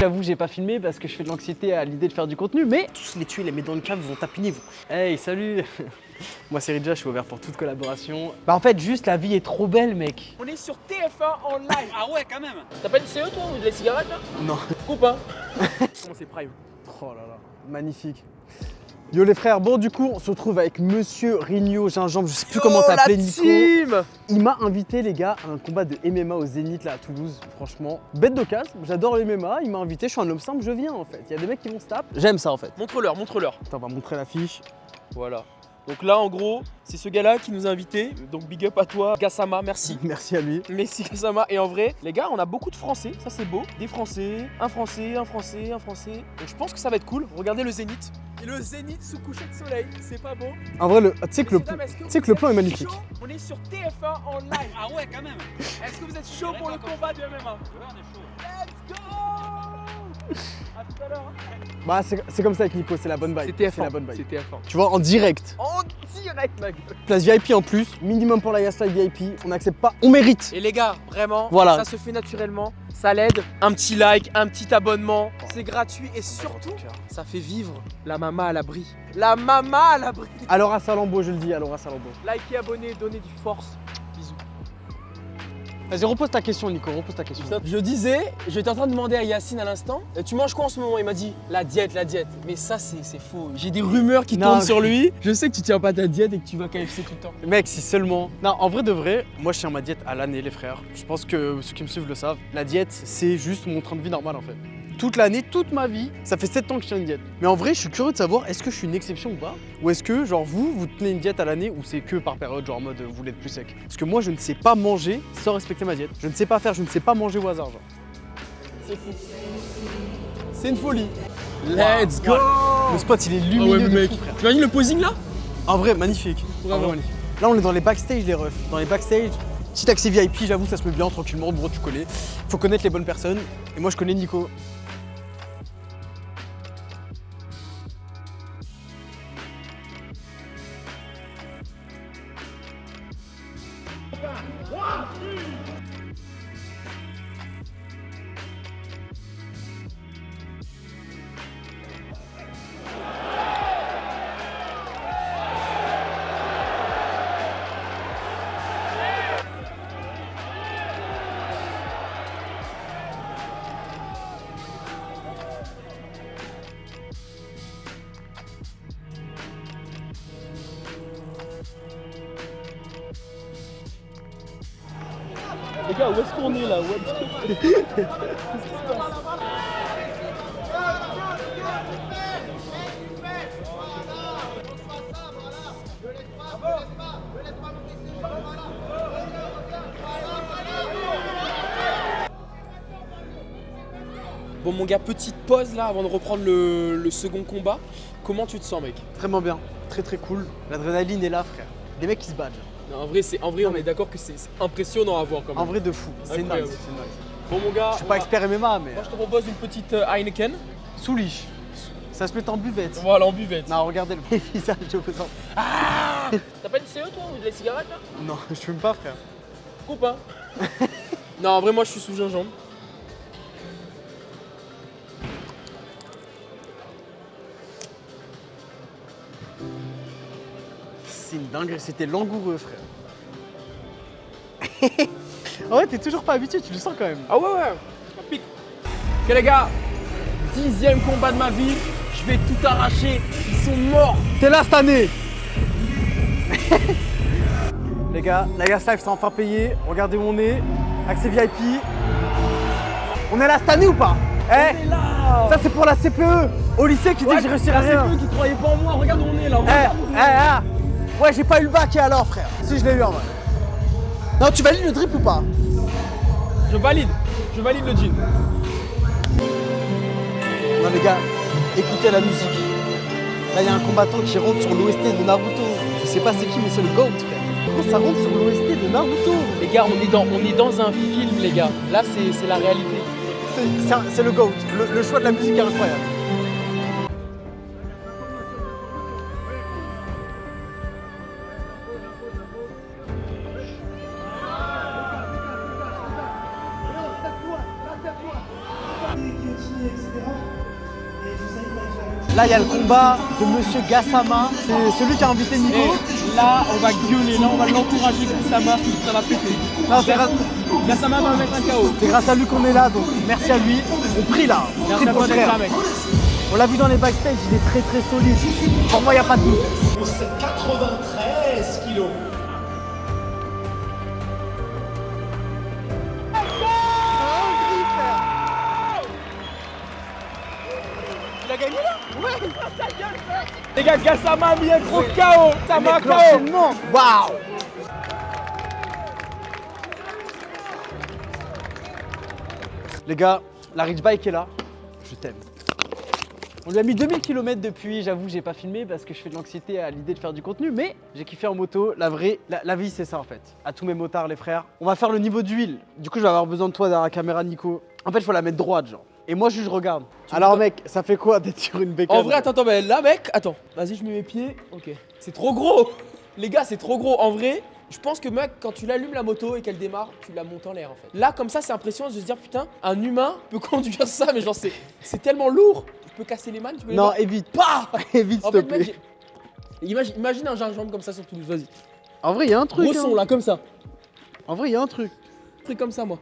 J'avoue, j'ai pas filmé parce que je fais de l'anxiété à l'idée de faire du contenu, mais tous les tuer, les mettre dans le cave, ils vont tapiner vous. Hey, salut. Moi c'est Ridja, je suis ouvert pour toute collaboration. Bah en fait, juste la vie est trop belle, mec. On est sur TF1 en live. Ah ouais, quand même. T'as pas une CE toi ou de la cigarette là? Non. Coupe hein. Comment c'est prime? Oh là là, magnifique. Yo les frères, bon du coup on se retrouve avec Monsieur Rigno Gingembre, je sais plus comment t'appeler Nico. Team. Il m'a invité les gars à un combat de MMA au Zénith là à Toulouse, franchement. Bête d'occasion, j'adore le MMA, il m'a invité, je suis un homme simple, je viens en fait. Il y a des mecs qui vont se taper, j'aime ça en fait. Montre-leur, montre-leur. Attends, on va montrer l'affiche. Voilà. Donc là en gros, c'est ce gars-là qui nous a invités. Donc big up à toi, Gassama, merci. Merci à lui. Merci Gassama. Et en vrai, les gars, on a beaucoup de Français, ça c'est beau. Des Français, un Français, un Français, un Français. Donc je pense que ça va être cool. Regardez le Zénith. Et le Zénith sous coucher de soleil, c'est pas beau? En vrai, tu sais que, Messieurs, le plan est magnifique. chaud? On est sur TF1 en live. Ah ouais, quand même. Est-ce que vous êtes chaud pour le combat de MMA? Ouais, on est chaud. Let's go! À tout à l'heure. Bah c'est comme ça avec Nico, c'est la bonne vibe. C'est TF1. C'est la bonne vibe. C'est TF1. Tu vois, en direct. En direct, ma gueule. Place VIP en plus, minimum pour la Yaslive VIP, on n'accepte pas, on mérite. Et les gars, vraiment, Voilà. ça se fait naturellement. Ça l'aide. Un petit like, un petit abonnement. C'est gratuit et surtout, ça fait vivre la mama à l'abri. La mama à l'abri. Alors à Salambo, je le dis, alors à Salambo. Likez, abonnez, donnez du force. Bisous. Vas-y, repose ta question Nico, repose ta question. Je disais, j'étais en train de demander à Yacine à l'instant, tu manges quoi en ce moment? Il m'a dit la diète, la diète. Mais ça, c'est faux. J'ai des rumeurs qui Non, tournent sur lui. Je sais que tu tiens pas ta diète et que tu vas KFC tout le temps. Mec, si seulement. Non, en vrai de vrai, moi je tiens ma diète à l'année, les frères. Je pense que ceux qui me suivent le savent. La diète, c'est juste mon train de vie normal en fait. Toute l'année, toute ma vie, ça fait 7 ans que je tiens une diète. Mais en vrai, je suis curieux de savoir, est-ce que je suis une exception ou pas? Ou est-ce que, genre, vous tenez une diète à l'année ou c'est que par période, genre en mode vous voulez être plus sec? Parce que moi, je ne sais pas manger sans respecter ma diète. Je ne sais pas faire, je ne sais pas manger au hasard, genre. C'est fou. C'est une folie. Let's go! Le spot, il est lumineux de fou, frère. Tu imagines le posing là? En vrai, magnifique. Bravo. En vrai, magnifique. Là, on est dans les backstage, les refs. Dans les backstage, petit accès VIP, j'avoue, ça se met bien tranquillement. Bro, tu connais. Faut connaître les bonnes personnes. Et moi, je connais Nico. Les gars, où est-ce qu'on est là? Qu'est-ce qui se passe? Bon mon gars, petite pause là avant de reprendre le second combat. Comment tu te sens mec? Vraiment bien. Très très cool. L'adrénaline est là, frère. Les mecs qui se battent. Non, en vrai on est d'accord que c'est impressionnant à voir quand même. En vrai, de fou. C'est nice. Incroyable. C'est nice. Bon mon gars, Je suis pas expert MMA, mais. moi je te propose une petite Heineken. Sous liche. Ça se met en buvette. Voilà, en buvette. Non, regardez le visage de vos enfants. T'as pas une CE toi ou de la cigarette là? Non, je fume pas, frère. Coupe hein. Non, en vrai moi je suis sous gingembre. C'est une dinguerie, c'était langoureux, frère. En vrai, t'es toujours pas habitué, tu le sens quand même. Ah ouais ouais, ça pique. Ok les gars, 10e combat de ma vie, je vais tout arracher, ils sont morts. T'es là cette année. Les gars, la Yaslive c'est enfin payé. Regardez où on est. Accès VIP. On est là cette année ou pas? On est là. Ça c'est pour la CPE. Au lycée qui dit que je réussirai rien. C'est eux qui croyaient pas en moi, regarde où on est là. Ouais, j'ai pas eu le bac et alors, frère? Si, je l'ai eu en vrai. Non, tu valides le drip ou pas? Je valide le jean. Non, les gars, écoutez la musique. Là, il y a un combattant qui rentre sur l'OST de Naruto. Je sais pas c'est qui, mais c'est le GOAT, frère. Gros, ça rentre sur l'OST de Naruto. Les gars, on est dans un film, les gars. Là, c'est la réalité. C'est le GOAT. Le choix de la musique est incroyable. Là, il y a le combat de Monsieur Gassama. C'est celui qui a invité Nico. Et là, on va gueuler, là, on va l'encourager, Gassama, ça va péter. Non, c'est Gassama va mettre un KO. grâce à lui qu'on est là, donc merci à lui. On prie là. On Merci prie à pour toi le d'être frère. là, mec. On l'a vu dans les backstage, il est très solide. Pour moi, il n'y a pas de doute. Pour 93 kilos. Il a gagné là? Les gars, Gassama a mis un gros KO. Ça m'a KO. L'enchaînement. Waouh! Les gars, la Rich Bike est là. Je t'aime. On lui a mis 2000 km depuis, j'avoue j'ai pas filmé parce que je fais de l'anxiété à l'idée de faire du contenu, mais j'ai kiffé en moto. La vraie, la vie c'est ça en fait. À tous mes motards les frères. On va faire le niveau d'huile. Du coup je vais avoir besoin de toi derrière la caméra Nico. En fait il faut la mettre droite genre. Et moi je regarde. Alors mec, ça fait quoi d'être sur une bécane? En vrai, attends, mais là, mec, attends. Vas-y, je mets mes pieds. Ok. C'est trop gros. Les gars, c'est trop gros. En vrai, je pense que, mec, quand tu l'allumes la moto et qu'elle démarre, tu la montes en l'air en fait. Là, comme ça, c'est impressionnant de se dire, putain, un humain peut conduire ça, mais genre, c'est tellement lourd. Je peux casser les mannes, tu peux les Non voir évite. Bah Évite En s'il te fait, mec, plaît. imagine un gingembre comme ça sur Toulouse, vas-y. En vrai il y a un truc. Gros son, hein. là, comme ça. En vrai il y a un truc. Un truc comme ça, moi.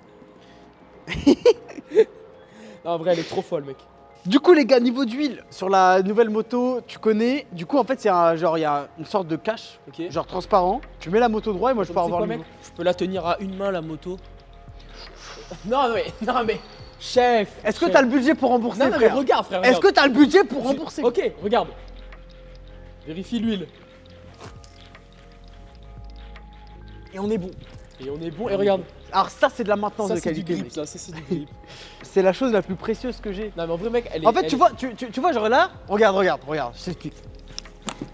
Non, en vrai, elle est trop folle, mec. Du coup les gars, niveau d'huile, sur la nouvelle moto, tu connais. Du coup en fait c'est un genre, il y a une sorte de cache, Ok. genre transparent. Tu mets la moto droit et moi je peux Tu sais avoir quoi, le mec niveau. Je peux la tenir à une main, la moto. Non, mais. Chef. Est-ce que chef. t'as le budget pour rembourser Non, mais frère? regarde, frère. Est-ce regarde. que t'as le budget pour rembourser? Ok, regarde. Vérifie l'huile. Et on est bon. Et on est bon. Et regarde. Alors ça c'est de la maintenance Ça, de c'est du qualité. grip, mec. ça c'est du grip. C'est la chose la plus précieuse que j'ai. Non, mais en vrai, mec, elle est. En fait elle tu est- vois, tu vois genre là, regarde, je t'explique.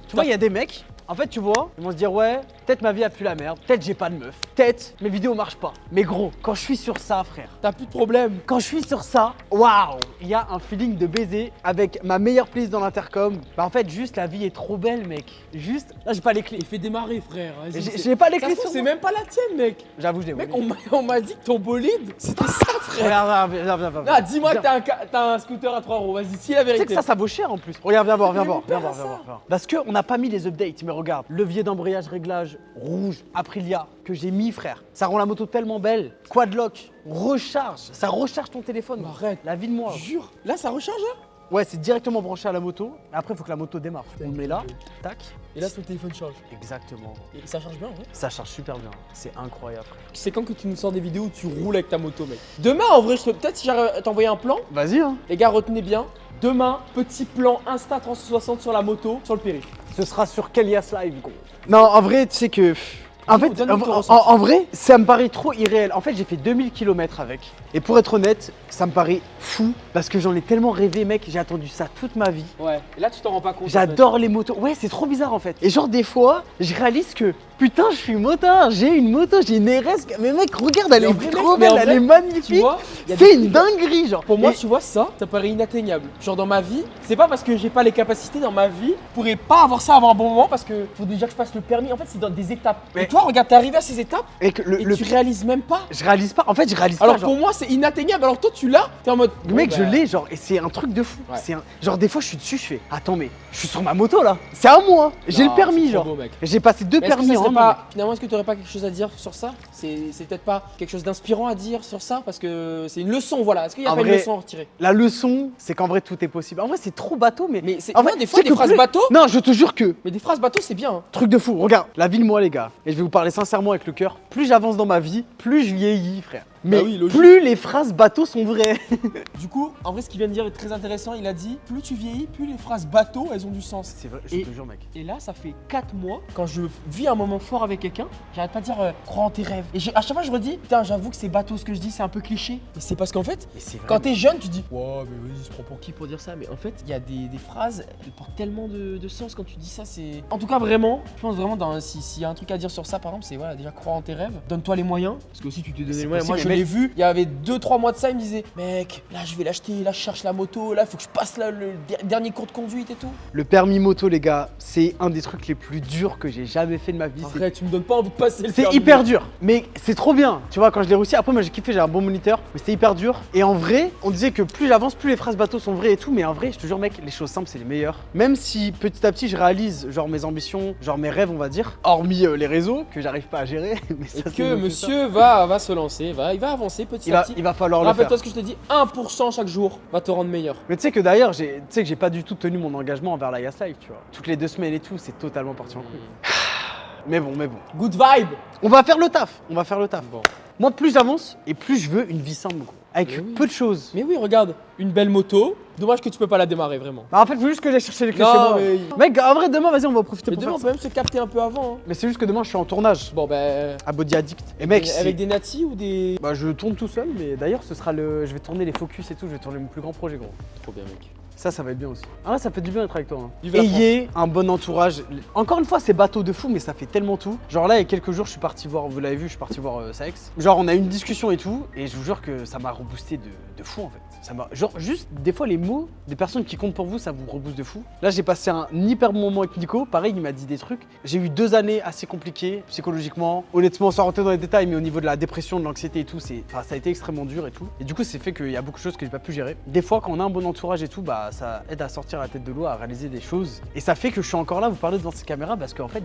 Tu vois il y a des mecs, en fait tu vois, ils vont se dire ouais, peut-être ma vie a plus la merde, peut-être j'ai pas de meuf, peut-être mes vidéos marchent pas. Mais gros, quand je suis sur ça frère, T'as plus de problème. quand je suis sur ça, waouh, il y a un feeling de baiser avec ma meilleure playlist dans l'intercom. Bah en fait juste la vie est trop belle mec. Juste, là j'ai pas les clés. Il fait démarrer, frère. Vas-y, J'ai c'est- j'ai pas les Ça clés se trouve, sur c'est moi. même pas la tienne, mec. J'avoue je l'ai Mec, volé. on m'a dit que ton bolide, c'était ça, frère. Regarde, viens. Non, dis-moi que Viens. t'as un scooter à 3 euros. Vas-y, dis la Tu sais vérité. que ça vaut cher en plus. Regarde, viens voir. Mais on perd ça. Parce qu'on n'a pas mis les updates, mais regarde, levier d'embrayage, réglage, rouge, Aprilia, que j'ai mis frère. Ça rend la moto tellement belle. Quad lock, recharge, ça recharge ton téléphone. Mais arrête. La vie de moi. Jure. Là, ça recharge, là. Ouais, c'est directement branché à la moto. Après, il faut que la moto démarre. On le met là, tac. Et là, ton téléphone charge. Exactement. Et ça charge bien, en vrai. Ça charge super bien. C'est incroyable. C'est quand que tu nous sors des vidéos où tu roules avec ta moto, mec. Demain, en vrai, peut-être si j'arrive à t'envoyer un plan. Vas-y, hein. Les gars, retenez bien. Demain, petit plan Insta 360 sur la moto, sur le périph'. Ce sera sur Kelias Live, gros. Non, en vrai, tu sais que. En fait, Donne-nous ton en ressenti. vrai, ça me paraît trop irréel. En fait, j'ai fait 2000 km avec. Et pour être honnête, ça me paraît fou parce que j'en ai tellement rêvé, mec. J'ai attendu ça toute ma vie. Ouais. Et là, tu t'en rends pas compte. J'adore les motos. Ouais, c'est trop bizarre en fait. Et genre, des fois, je réalise que putain, je suis motard. J'ai une moto, j'ai une RS. Mais mec, regarde, elle Mais en est vrai, trop mec, mais belle, en elle vrai, est Tu magnifique. vois, y a C'est des une trucs- dinguerie, genre. Pour moi, Et- tu vois, ça paraît inatteignable. Genre dans ma vie, c'est pas parce que j'ai pas les capacités dans ma vie, je pourrais pas avoir ça avant un bon moment parce que faut déjà que je passe le permis. En fait, c'est dans des étapes. Mais- Et toi, regarde, t'es arrivé à ces étapes Et que et tu réalises même pas. je réalise pas. En fait, je réalise Alors pas. Genre, pour moi, c'est inatteignable. Alors toi, tu l'as, t'es en mode. le mec, bon, je bah, l'ai, genre, et c'est un truc de fou. Ouais. Genre, des fois, je suis dessus, je fais attends, mais je suis sur ma moto là. C'est à moi. J'ai non, le permis, c'est trop genre. beau, mec. J'ai passé 2 Mais est-ce que permis ça serait en pas, finalement, est-ce que tu aurais pas quelque chose à dire sur ça? C'est peut-être pas quelque chose d'inspirant à dire sur ça parce que c'est une leçon, voilà. Est-ce qu'il y a En pas une vrai- leçon à retirer? La leçon, c'est qu'en vrai, tout est possible. En vrai, c'est trop bateau, mais. Mais c'est en non, fait, des tu fois sais des que phrases plus- bateau. Non, je te jure que. Mais des phrases bateau, c'est bien. Hein. Truc de fou, regarde, la vie de moi les gars, et je vais vous parler sincèrement avec le cœur, plus j'avance dans ma vie, plus je vieillis frère. Mais Bah oui, logique. plus les phrases bateaux sont vraies. Du coup, en vrai, ce qu'il vient de dire est très intéressant. Il a dit plus tu vieillis, plus les phrases bateau, elles ont du sens. C'est vrai, Et- te jure mec. Et là, ça fait 4 mois, quand je vis un moment fort avec quelqu'un, j'arrête pas de dire crois en tes rêves. Et à chaque fois, je redis putain, j'avoue que c'est bateau ce que je dis, c'est un peu cliché. Et c'est parce qu'en fait, Et c'est vrai. quand t'es jeune, tu dis ouais, mais vas-y, je prends pour qui pour dire ça. Mais en fait, il y a des phrases, elles portent tellement de sens quand tu dis ça. C'est en tout cas, vraiment, je pense vraiment, s'il y a un truc à dire sur ça, par exemple, c'est voilà, déjà crois en tes rêves, donne-toi les moyens. Parce que aussi, tu te donnes les moyens. Moi, je l'ai vu, il y avait 2-3 mois de ça, il me disait mec, là je vais l'acheter, là je cherche la moto, là il faut que je passe là, le dernier cours de conduite et tout. Le permis moto, les gars, c'est un des trucs les plus durs que j'ai jamais fait de ma vie. Arrête, tu me donnes pas envie de passer le C'est permis. hyper dur, mais c'est trop bien. Tu vois, quand je l'ai réussi, après moi j'ai kiffé, j'ai un bon moniteur, mais c'était hyper dur. Et en vrai, on disait que plus j'avance, plus les phrases bateau sont vraies et tout, mais en vrai, je te jure, mec, les choses simples, c'est les meilleures. Même si petit à petit, je réalise, genre mes ambitions, genre mes rêves, on va dire, hormis les réseaux que j'arrive pas à gérer. Mais ça, Et c'est que une autre monsieur va se lancer, il va avancer petit à petit. il va falloir le faire. Rappelle-toi ce que je te dis, 1% chaque jour va te rendre meilleur. Mais tu sais que d'ailleurs, tu sais que j'ai pas du tout tenu mon engagement envers la Gas Life, tu vois. Toutes les 2 semaines et tout, c'est totalement parti en couille. Mais bon. Good vibe. On va faire le taf, Bon. Moi, plus j'avance et plus je veux une vie simple, gros. Avec Mais oui. peu de choses. Mais oui, regarde, une belle moto. Dommage que tu peux pas la démarrer vraiment. Bah, en fait, faut juste que j'aille chercher les clés Non, chez moi. mais- Mec, en vrai, demain, vas-y, on va profiter Mais pour demain, on faire peut ça. même se capter un peu avant. Hein. Mais c'est juste que demain, je suis en tournage Bon, ben. à Body Addict. Et mec, avec des natis ou des. bah, je tourne tout seul, mais d'ailleurs, ce sera le. Je vais tourner les focus et tout, je vais tourner mon plus grand projet, gros. Trop bien, mec. Ça va être bien aussi. Ah ouais, ça fait du bien d'être avec toi. Hein. Vive la Ayez un bon entourage. Encore une fois, c'est bateau de fou, mais ça fait tellement tout. Genre là, il y a quelques jours, je suis parti voir, vous l'avez vu, je suis parti voir Saex. Genre, on a eu une discussion et tout, et je vous jure que ça m'a reboosté de fou en fait. Ça m'a. Genre, juste, des fois, les mots des personnes qui comptent pour vous, ça vous rebooste de fou. Là, j'ai passé un hyper bon moment avec Nico. Pareil, il m'a dit des trucs. J'ai eu 2 années assez compliquées psychologiquement. Honnêtement, sans rentrer dans les détails, mais au niveau de la dépression, de l'anxiété et tout, ça a été extrêmement dur et tout. Et du coup, c'est fait qu'il y a beaucoup de choses que j'ai pas pu gérer. Des fois, quand on a un bon entourage et tout, bah, ça aide à sortir la tête de l'eau, à réaliser des choses. Et ça fait que je suis encore là, vous parlez devant ces caméras, parce qu'en fait,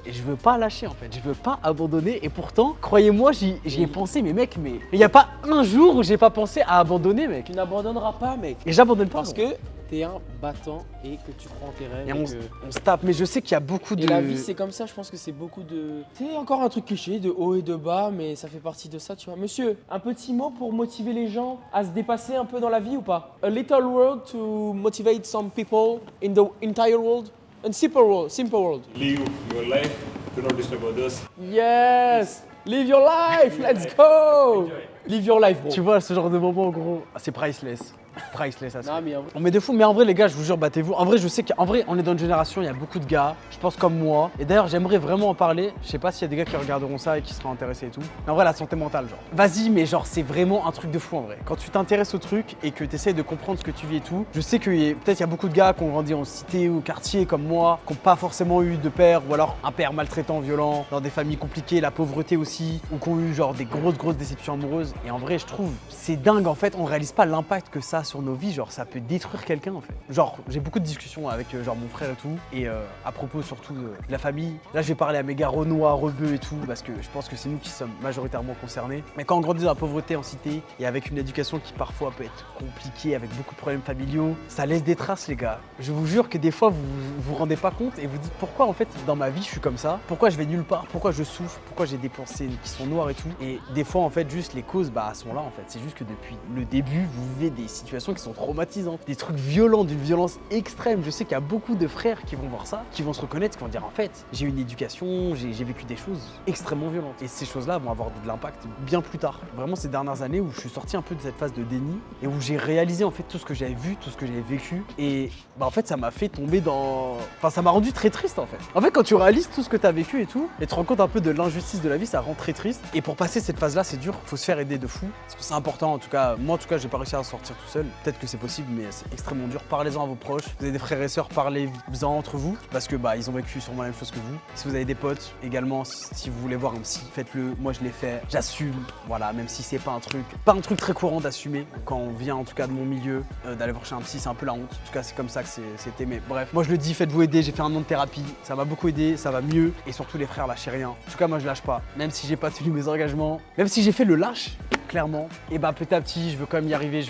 je veux pas lâcher en fait. Je veux pas abandonner. Et pourtant, croyez-moi, j'y ai pensé, mais mec, mais il y a pas un jour où j'ai pas pensé à abandonner, mec. Tu n'abandonneras pas, mec. Et j'abandonne pas. Parce gros. que t'es un battant et que tu crois en tes rêves. Et que- on se tape, mais je sais qu'il y a beaucoup de. Et la vie, c'est comme ça, je pense que c'est beaucoup de. C'est encore un truc cliché, de haut et de bas, mais ça fait partie de ça, tu vois. Monsieur, un petit mot pour motiver les gens à se dépasser un peu dans la vie ou pas? A little word to motivate some people in the entire world? A simple world, simple world. Live your life, do not disturb others. Yes! Live your life, let's go! Live your life, bro. Tu vois, ce genre de moment, gros, c'est priceless. Priceless, ça se Non, fait. mais en vrai- On met de fou, mais en vrai, les gars, je vous jure, battez-vous. En vrai, je sais qu'en vrai, on est dans une génération, il y a beaucoup de gars, je pense comme moi. Et d'ailleurs, j'aimerais vraiment en parler. Je sais pas s'il y a des gars qui regarderont ça et qui seront intéressés et tout. Mais en vrai, la santé mentale, genre. Vas-y, mais genre, c'est vraiment un truc de fou en vrai. Quand tu t'intéresses au truc et que tu essaies de comprendre ce que tu vis et tout, je sais que peut-être il y a beaucoup de gars qui ont grandi en cité ou quartier comme moi, qui n'ont pas forcément eu de père ou alors un père maltraitant, violent, dans des familles compliquées, la pauvreté aussi, ou qui ont eu genre des grosses déceptions amoureuses. Et en vrai, je trouve, c'est dingue en fait, on réalise pas l'impact que ça a sur nos vies, genre ça peut détruire quelqu'un en fait. Genre, j'ai beaucoup de discussions avec genre mon frère et tout, et à propos surtout de la famille. Là, je vais parler à mes gars renois, rebeux et tout, parce que je pense que c'est nous qui sommes majoritairement concernés. Mais quand on grandit dans la pauvreté en cité, et avec une éducation qui parfois peut être compliquée, avec beaucoup de problèmes familiaux, ça laisse des traces les gars. Je vous jure que des fois, vous vous rendez pas compte et vous dites pourquoi en fait dans ma vie je suis comme ça, pourquoi je vais nulle part, pourquoi je souffre, pourquoi j'ai des pensées qui sont noires et tout. Et des fois en fait juste les causes bah sont là en fait. C'est juste que depuis le début, vous vivez des situations qui sont traumatisantes, des trucs violents, d'une violence extrême. Je sais qu'il y a beaucoup de frères qui vont voir ça, qui vont se reconnaître, qui vont dire en fait j'ai une éducation, j'ai vécu des choses extrêmement violentes. Et ces choses-là vont avoir de l'impact bien plus tard. Vraiment ces dernières années où je suis sorti un peu de cette phase de déni et où j'ai réalisé en fait tout ce que j'avais vu, tout ce que j'avais vécu. Et bah en fait ça m'a fait tomber dans... Enfin ça m'a rendu très triste en fait. En fait quand tu réalises tout ce que tu as vécu et tout, et tu te rends compte un peu de l'injustice de la vie, ça rend très triste. Et pour passer cette phase-là c'est dur, faut se faire aider de fou. Parce que c'est important en tout cas, moi en tout cas j'ai pas réussi à en sortir tout seul. Peut-être que c'est possible mais c'est extrêmement dur. Parlez-en à vos proches. Vous avez des frères et sœurs, parlez-en entre vous. Parce que bah ils ont vécu sûrement la même chose que vous. Si vous avez des potes également, si vous voulez voir un psy, faites-le. Moi je l'ai fait, j'assume. Voilà, même si c'est pas un truc très courant d'assumer. Quand on vient en tout cas de mon milieu, d'aller voir chez un psy, c'est un peu la honte. En tout cas c'est comme ça que c'était. Mais bref, moi je le dis, faites-vous aider. J'ai fait un an de thérapie, ça m'a beaucoup aidé, ça va mieux. Et surtout les frères, lâchez rien. En tout cas moi je lâche pas. Même si j'ai pas tenu mes engagements, même si j'ai fait le lâche, clairement, et bah petit à petit je veux quand même y arriver,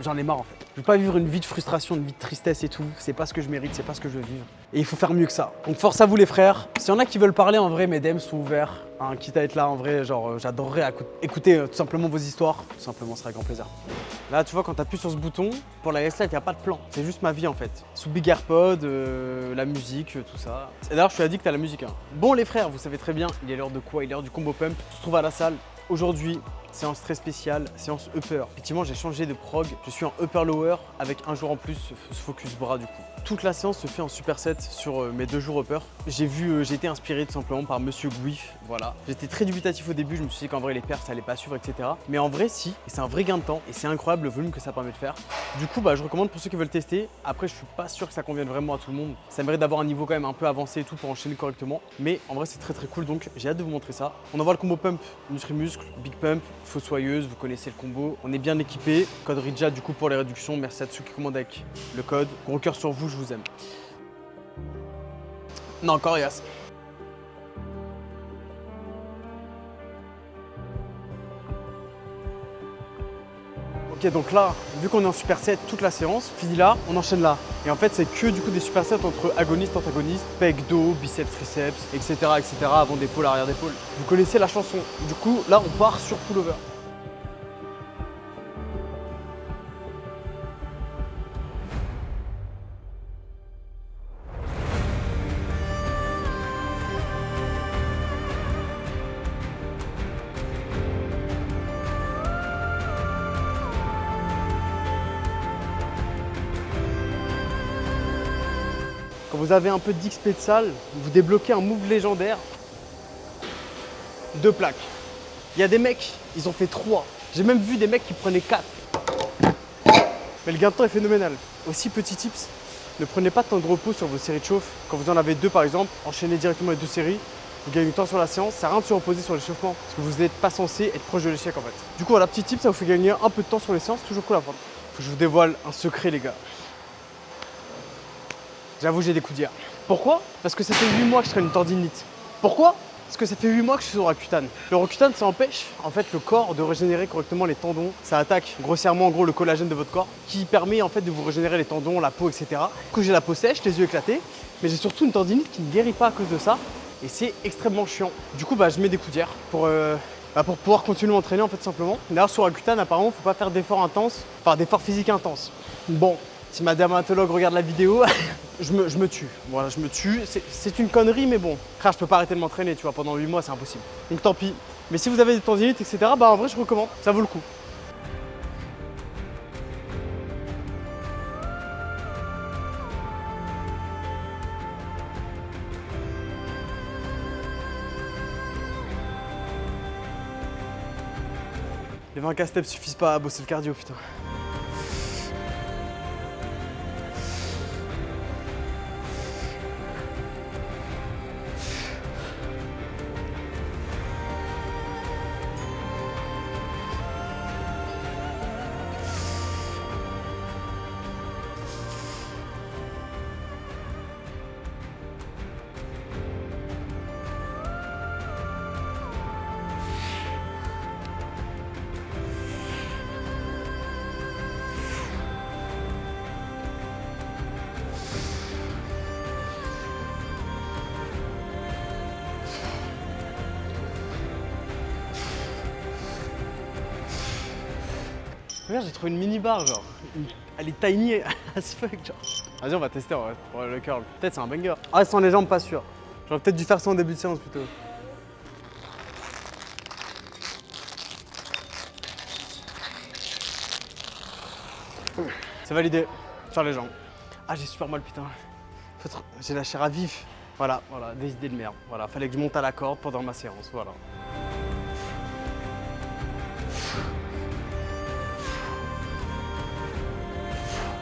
j'en ai marre en fait. Je veux pas vivre une vie de frustration, une vie de tristesse et tout. C'est pas ce que je mérite, c'est pas ce que je veux vivre. Et il faut faire mieux que ça. Donc force à vous les frères. S'il y en a qui veulent parler en vrai, mes DM sont ouverts. Hein, quitte à être là en vrai, genre j'adorerais écouter tout simplement vos histoires. Tout simplement, ce sera avec grand plaisir. Là tu vois quand t'appuies sur ce bouton, pour la S-Life, il n'y a pas de plan. C'est juste ma vie en fait. Sous Big AirPod, la musique, tout ça. Et d'ailleurs je suis addict à la musique. Hein. Bon les frères, vous savez très bien, il est l'heure de quoi? Il est l'heure du combo pump. On se trouve à la salle. Aujourd'hui, séance très spéciale, séance upper. Effectivement, j'ai changé de prog, je suis en upper lower avec un jour en plus focus bras du coup. Toute la séance se fait en superset sur mes 2 jours upper. J'ai été inspiré tout simplement par Monsieur Guif, voilà. J'étais très dubitatif au début, je me suis dit qu'en vrai les perfs ça allait pas suivre, etc. Mais en vrai si, et c'est un vrai gain de temps, et c'est incroyable le volume que ça permet de faire. Du coup, je recommande pour ceux qui veulent tester. Après, je suis pas sûr que ça convienne vraiment à tout le monde. Ça mérite d'avoir un niveau quand même un peu avancé et tout pour enchaîner correctement. Mais en vrai, c'est très très cool, donc j'ai hâte de vous montrer ça. On envoie le combo pump, nutri-muscle, big pump, fossoyeuse, vous connaissez le combo. On est bien équipé. Code RIDJA du coup pour les réductions. Merci à tous ceux qui commandent avec le code. Gros cœur sur vous, je vous aime. Non, coriace. Ok, donc là, vu qu'on est en superset toute la séance, fini là, on enchaîne là. Et en fait, c'est que du coup des supersets entre agonistes, antagonistes, pec, dos, biceps, triceps, etc., etc., avant d'épaule, arrière d'épaule. Vous connaissez la chanson. Du coup, là, on part sur pullover. Quand vous avez un peu d'XP de salle, vous débloquez un move légendaire. 2 plaques. Il y a des mecs, ils ont fait 3. J'ai même vu des mecs qui prenaient 4. Mais le gain de temps est phénoménal. Aussi, petit tips, ne prenez pas de temps de repos sur vos séries de chauffe. Quand vous en avez 2 par exemple, enchaînez directement les 2 séries. Vous gagnez du temps sur la séance, ça sert à rien de se reposer sur l'échauffement. Parce que vous n'êtes pas censé être proche de l'échec en fait. Du coup, voilà, petit tip, ça vous fait gagner un peu de temps sur les séances, toujours cool à prendre. Faut que je vous dévoile un secret les gars. J'avoue, j'ai des coups d'hier. Pourquoi? Parce que ça fait 8 mois que je traîne une tendinite. Pourquoi? Parce que ça fait 8 mois que je suis sur Roaccutane. Le Roaccutane, ça empêche en fait le corps de régénérer correctement les tendons. Ça attaque grossièrement en gros le collagène de votre corps qui permet en fait de vous régénérer les tendons, la peau, etc. Du coup, j'ai la peau sèche, les yeux éclatés, mais j'ai surtout une tendinite qui ne guérit pas à cause de ça et c'est extrêmement chiant. Du coup, je mets des coups d'hier pour pouvoir continuer à m'entraîner en fait simplement. D'ailleurs, sur Roaccutane, apparemment, faut pas faire d'efforts intenses, enfin d'efforts physiques intenses. Bon. Si ma dermatologue regarde la vidéo, je me tue. Voilà, je me tue. C'est une connerie, mais bon. Frère, je peux pas arrêter de m'entraîner, tu vois, pendant 8 mois, c'est impossible. Donc tant pis. Mais si vous avez des tendinites, etc., en vrai, je recommande. Ça vaut le coup. Les 20K steps suffisent pas à bosser le cardio, putain. Regarde, j'ai trouvé une mini barre, genre. Elle est tiny as fuck, genre. Vas-y, on va tester en vrai, pour le curl. Peut-être c'est un banger. Ah, sans les jambes, pas sûr. J'aurais peut-être dû faire ça en début de séance plutôt. C'est validé. Faire les jambes. Ah, j'ai super mal, putain. J'ai la chair à vif. Voilà, des idées de merde. Voilà, fallait que je monte à la corde pendant ma séance, voilà.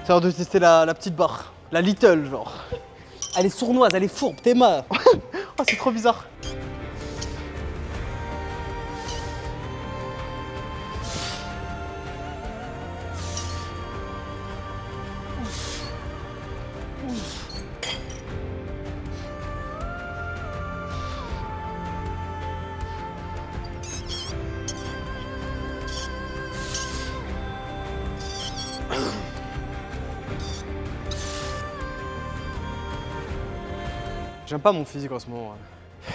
C'est l'heure de tester la petite barre. La little, genre. Elle est sournoise, elle est fourbe, t'es marre. Oh, c'est trop bizarre. J'aime pas mon physique en ce moment.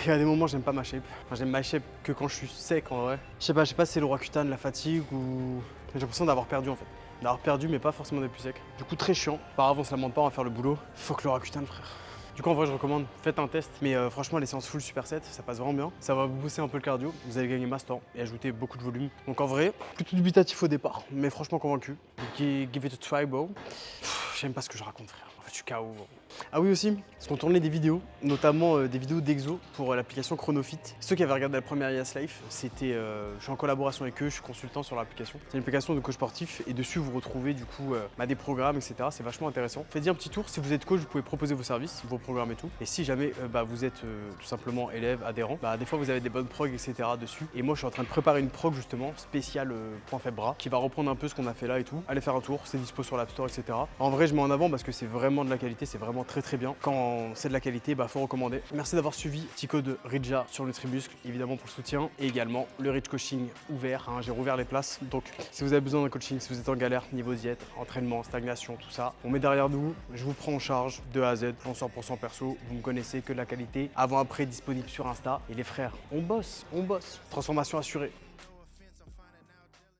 Il y a des moments j'aime pas ma shape. Enfin, j'aime ma shape que quand je suis sec en vrai. Je sais pas si c'est le Roaccutane, la fatigue ou... J'ai l'impression d'avoir perdu en fait. D'avoir perdu mais pas forcément d'être plus sec. Du coup très chiant. Par avant on se lamente pas, on va faire le boulot. Faut que le Roaccutane frère. Du coup, en vrai, je recommande, faites un test. Mais franchement, les séances full superset, ça passe vraiment bien. Ça va vous booster un peu le cardio. Vous allez gagner masse temps et ajouter beaucoup de volume. Donc en vrai, plutôt dubitatif au départ, mais franchement convaincu. Give it a try, bro. J'aime pas ce que je raconte, frère. En fait, je suis KO. Ah oui aussi, parce qu'on tournait des vidéos, notamment des vidéos d'exo pour l'application Chronofit. Ceux qui avaient regardé la première Yes Life, c'était, je suis en collaboration avec eux, je suis consultant sur l'application. C'est une application de coach sportif et dessus vous retrouvez du coup des programmes, etc. C'est vachement intéressant. Faites-y un petit tour, si vous êtes coach, vous pouvez proposer vos services, vos programmes et tout. Et si jamais vous êtes tout simplement élève, adhérent, des fois vous avez des bonnes progs, etc. dessus. Et moi je suis en train de préparer une prog justement, spéciale point faible bras, qui va reprendre un peu ce qu'on a fait là et tout. Allez faire un tour, c'est dispo sur l'App Store, etc. En vrai je mets en avant parce que c'est vraiment de la qualité, c'est vraiment très bien. Quand c'est de la qualité, faut recommander. Merci d'avoir suivi. Petit code Ridja sur Nutrimuscle, évidemment pour le soutien. Et également le Rich Coaching ouvert. J'ai rouvert les places. Donc si vous avez besoin d'un coaching, si vous êtes en galère, niveau diète, entraînement, stagnation, tout ça, on met derrière nous. Je vous prends en charge de A à Z, plan 100% perso. Vous me connaissez, que de la qualité. Avant-après disponible sur Insta. Et les frères, on bosse. Transformation assurée.